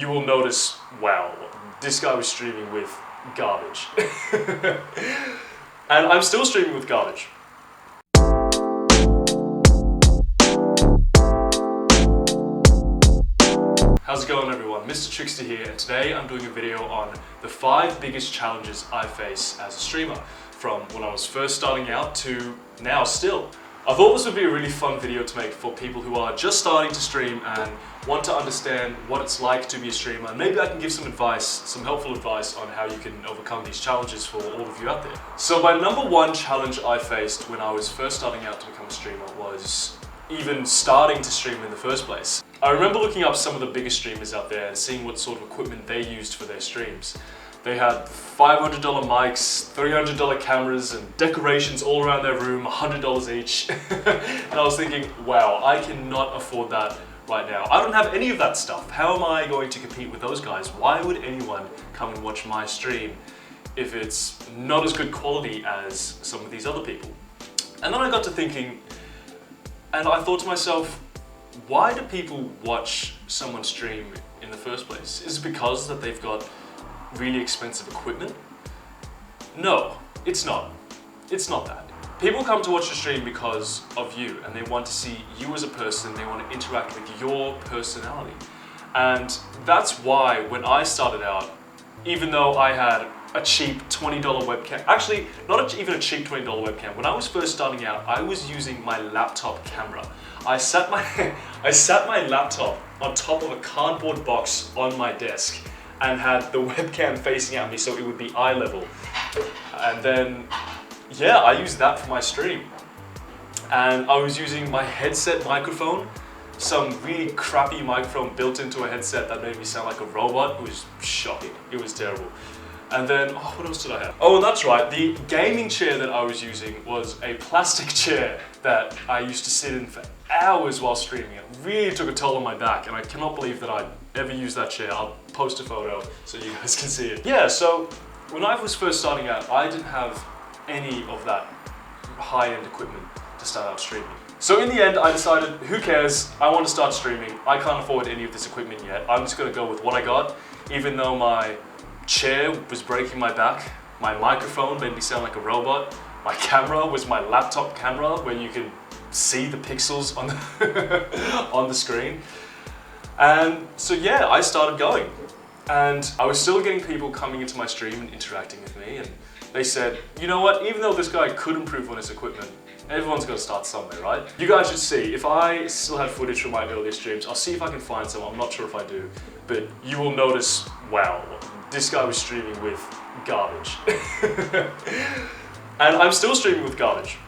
you will notice, wow, this guy was streaming with garbage. And I'm still streaming with garbage. How's it going, everyone? Mr. Trickster here, and today I'm doing a video on the 5 biggest challenges I face as a streamer, from when I was first starting out to now still. I thought this would be a really fun video to make for people who are just starting to stream and want to understand what it's like to be a streamer. Maybe I can give some advice, some helpful advice on how you can overcome these challenges for all of you out there. So my number 1 challenge I faced when I was first starting out to become a streamer was even starting to stream in the first place. I remember looking up some of the biggest streamers out there and seeing what sort of equipment they used for their streams. They had $500 mics, $300 cameras, and decorations all around their room, $100 each. And I was thinking, wow, I cannot afford that right now. I don't have any of that stuff. How am I going to compete with those guys? Why would anyone come and watch my stream if it's not as good quality as some of these other people? And then I got to thinking, and I thought to myself, why do people watch someone stream in the first place? Is it because that they've got really expensive equipment? No, it's not. It's not that. People come to watch your stream because of you, and they want to see you as a person. They want to interact with your personality. And that's why when I started out, even though I had a cheap $20 webcam, actually not even a cheap $20 webcam, when I was first starting out, I was using my laptop camera. I sat my laptop on top of a cardboard box on my desk and had the webcam facing at me so it would be eye level. And then, yeah, I used that for my stream. And I was using my headset microphone, some really crappy microphone built into a headset that made me sound like a robot. It was shocking. It was terrible. And then, oh, what else did I have? Oh, and that's right, the gaming chair that I was using was a plastic chair that I used to sit in for hours while streaming. It really took a toll on my back, and I cannot believe that I'd ever used that chair. I'll post a photo so you guys can see it. Yeah, so when I was first starting out, I didn't have any of that high-end equipment to start out streaming. So in the end, I decided, who cares? I want to start streaming. I can't afford any of this equipment yet. I'm just gonna go with what I got, even though my chair was breaking my back, my microphone made me sound like a robot, my camera was my laptop camera where you can see the pixels on the, on the screen. And so yeah, I started going. And I was still getting people coming into my stream and interacting with me, and they said, you know what, even though this guy could improve on his equipment, everyone's got to start somewhere, right? You guys should see, if I still had footage from my earlier streams, I'll see if I can find some, I'm not sure if I do, but you will notice, wow, this guy was streaming with garbage. And I'm still streaming with garbage.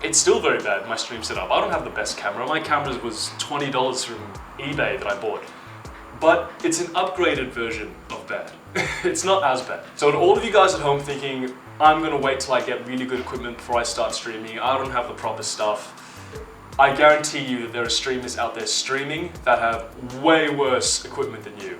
It's still very bad, my stream setup. I don't have the best camera. My camera was $20 from eBay that I bought. But it's an upgraded version of bad. It's not as bad. So to all of you guys at home thinking, I'm gonna wait till I get really good equipment before I start streaming, I don't have the proper stuff, I guarantee you that there are streamers out there streaming that have way worse equipment than you.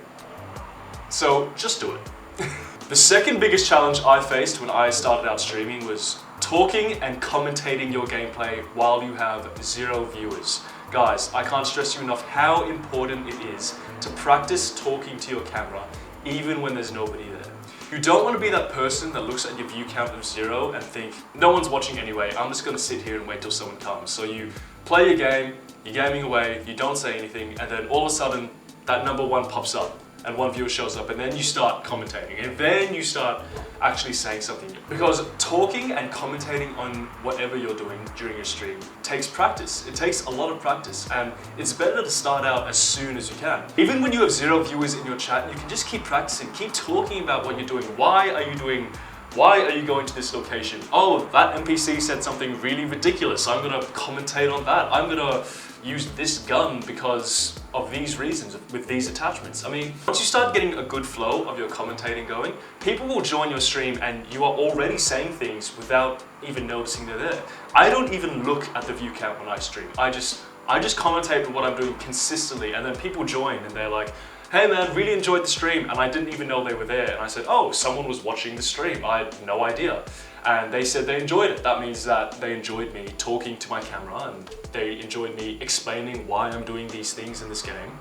So just do it. The second biggest challenge I faced when I started out streaming was talking and commentating your gameplay while you have 0 viewers. Guys, I can't stress you enough how important it is to practice talking to your camera even when there's nobody there. You don't want to be that person that looks at your view count of 0 and think, no one's watching anyway, I'm just going to sit here and wait till someone comes. So you play your game, you're gaming away, you don't say anything, and then all of a sudden that number 1 pops up and 1 viewer shows up, and then you start commentating, and then you start actually saying something. Because talking and commentating on whatever you're doing during your stream takes practice. It takes a lot of practice, and it's better to start out as soon as you can. Even when you have 0 viewers in your chat, you can just keep practicing, keep talking about what you're doing. Why are you going to this location? Oh, that NPC said something really ridiculous. I'm gonna commentate on that. I'm gonna use this gun because of these reasons, with these attachments. I mean, once you start getting a good flow of your commentating going, people will join your stream and you are already saying things without even noticing they're there. I don't even look at the view count when I stream. I just commentate on what I'm doing consistently, and then people join and they're like, hey man, really enjoyed the stream, and I didn't even know they were there. And I said, oh, someone was watching the stream. I had no idea. And they said they enjoyed it. That means that they enjoyed me talking to my camera, and they enjoyed me explaining why I'm doing these things in this game.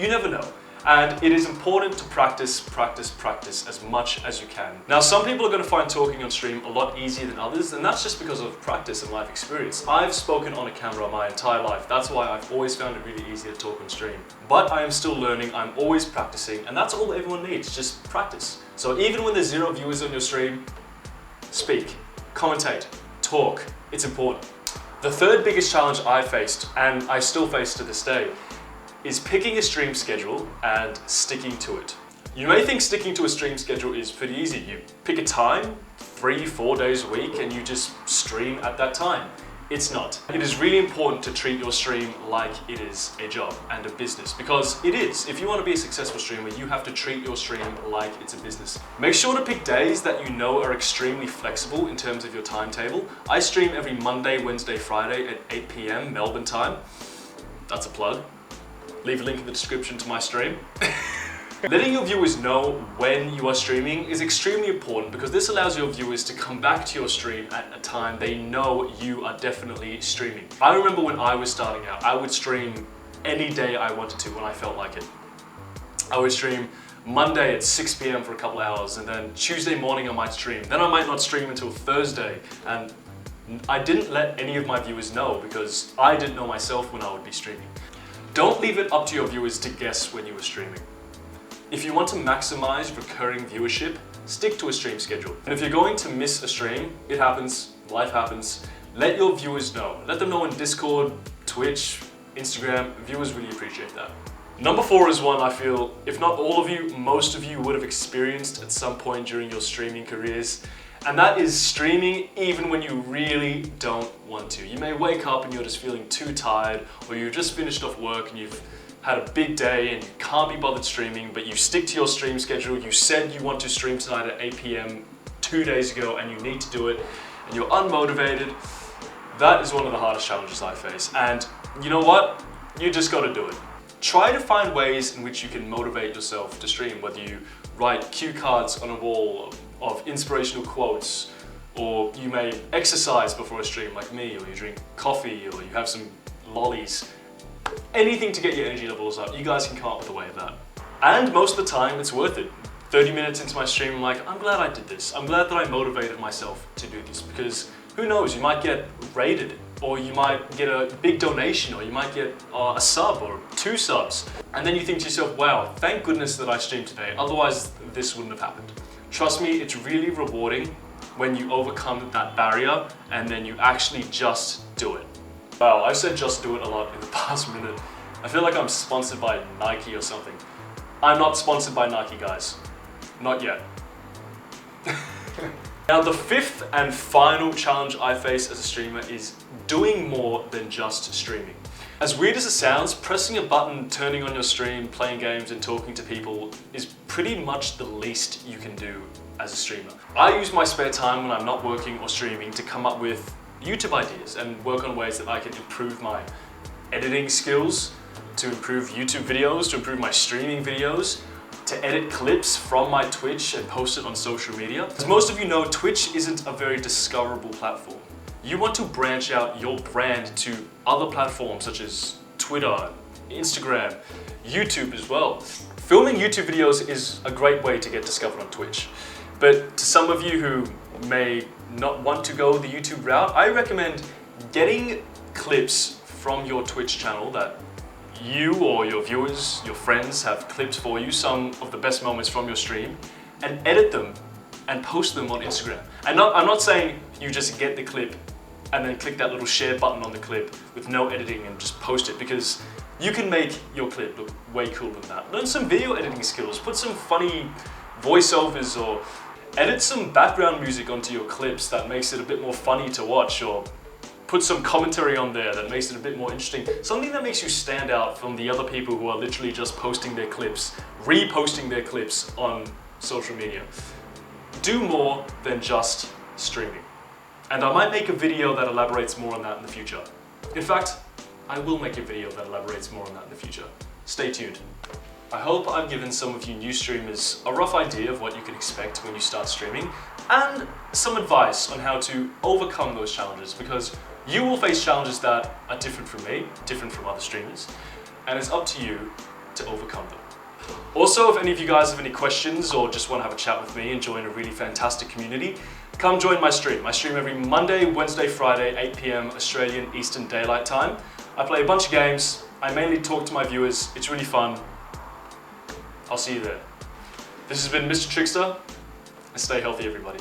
You never know. And it is important to practice as much as you can. Now, some people are going to find talking on stream a lot easier than others, and that's just because of practice and life experience. I've spoken on a camera my entire life. That's why I've always found it really easy to talk on stream. But I am still learning, I'm always practicing, and that's all everyone needs, just practice. So even when there's 0 viewers on your stream, speak, commentate, talk. It's important. The third biggest challenge I faced, and I still face to this day, is picking a stream schedule and sticking to it. You may think sticking to a stream schedule is pretty easy. You pick a time, 3-4 days a week, and you just stream at that time. It's not. It is really important to treat your stream like it is a job and a business, because it is. If you want to be a successful streamer, you have to treat your stream like it's a business. Make sure to pick days that you know are extremely flexible in terms of your timetable. I stream every Monday, Wednesday, Friday at 8 p.m. Melbourne time. That's a plug. Leave a link in the description to my stream. Letting your viewers know when you are streaming is extremely important, because this allows your viewers to come back to your stream at a time they know you are definitely streaming. I remember when I was starting out, I would stream any day I wanted to when I felt like it. I would stream Monday at 6 p.m. for a couple hours, and then Tuesday morning I might stream. Then I might not stream until Thursday, and I didn't let any of my viewers know because I didn't know myself when I would be streaming. Don't leave it up to your viewers to guess when you are streaming. If you want to maximize recurring viewership, stick to a stream schedule. And if you're going to miss a stream, it happens, life happens, let your viewers know. Let them know on Discord, Twitch, Instagram. Viewers really appreciate that. Number 4 is one I feel, if not all of you, most of you would have experienced at some point during your streaming careers. And that is streaming even when you really don't want to. You may wake up and you're just feeling too tired, or you just finished off work and you've had a big day and you can't be bothered streaming, but you stick to your stream schedule. You said you want to stream tonight at 8 p.m. 2 days ago and you need to do it, and you're unmotivated. That is one of the hardest challenges I face. And you know what? You just got to do it. Try to find ways in which you can motivate yourself to stream, whether you write cue cards on a wall of inspirational quotes, or you may exercise before a stream like me, or you drink coffee, or you have some lollies. Anything to get your energy levels up. You guys can come up with a way of that. And most of the time, it's worth it. 30 minutes into my stream, I'm like, I'm glad I did this. I'm glad that I motivated myself to do this, because who knows, you might get rated, or you might get a big donation, or you might get a sub or 2 subs. And then you think to yourself, wow, thank goodness that I streamed today. Otherwise, this wouldn't have happened. Trust me, it's really rewarding when you overcome that barrier and then you actually just do it. Wow, I've said just do it a lot in the past minute. I feel like I'm sponsored by Nike or something. I'm not sponsored by Nike, guys. Not yet. Now, the 5th and final challenge I face as a streamer is doing more than just streaming. As weird as it sounds, pressing a button, turning on your stream, playing games and talking to people is pretty much the least you can do as a streamer. I use my spare time when I'm not working or streaming to come up with YouTube ideas and work on ways that I can improve my editing skills, to improve YouTube videos, to improve my streaming videos, to edit clips from my Twitch and post it on social media. As most of you know, Twitch isn't a very discoverable platform. You want to branch out your brand to other platforms such as Twitter, Instagram, YouTube as well. Filming YouTube videos is a great way to get discovered on Twitch. But to some of you who may not want to go the YouTube route, I recommend getting clips from your Twitch channel that you or your viewers, your friends have clipped for you, some of the best moments from your stream, and edit them and post them on Instagram. And I'm not saying you just get the clip and then click that little share button on the clip with no editing and just post it, because you can make your clip look way cooler than that. Learn some video editing skills, put some funny voiceovers or edit some background music onto your clips that makes it a bit more funny to watch, or put some commentary on there that makes it a bit more interesting. Something that makes you stand out from the other people who are literally just posting their clips, reposting their clips on social media. Do more than just streaming. And I might make a video that elaborates more on that in the future. In fact, I will make a video that elaborates more on that in the future. Stay tuned. I hope I've given some of you new streamers a rough idea of what you can expect when you start streaming, and some advice on how to overcome those challenges, because you will face challenges that are different from me, different from other streamers, and it's up to you to overcome them. Also, if any of you guys have any questions or just want to have a chat with me and join a really fantastic community, come join my stream. I stream every Monday, Wednesday, Friday, 8 PM Australian Eastern Daylight Time. I play a bunch of games. I mainly talk to my viewers. It's really fun. I'll see you there. This has been Mr. Trickster, and stay healthy, everybody.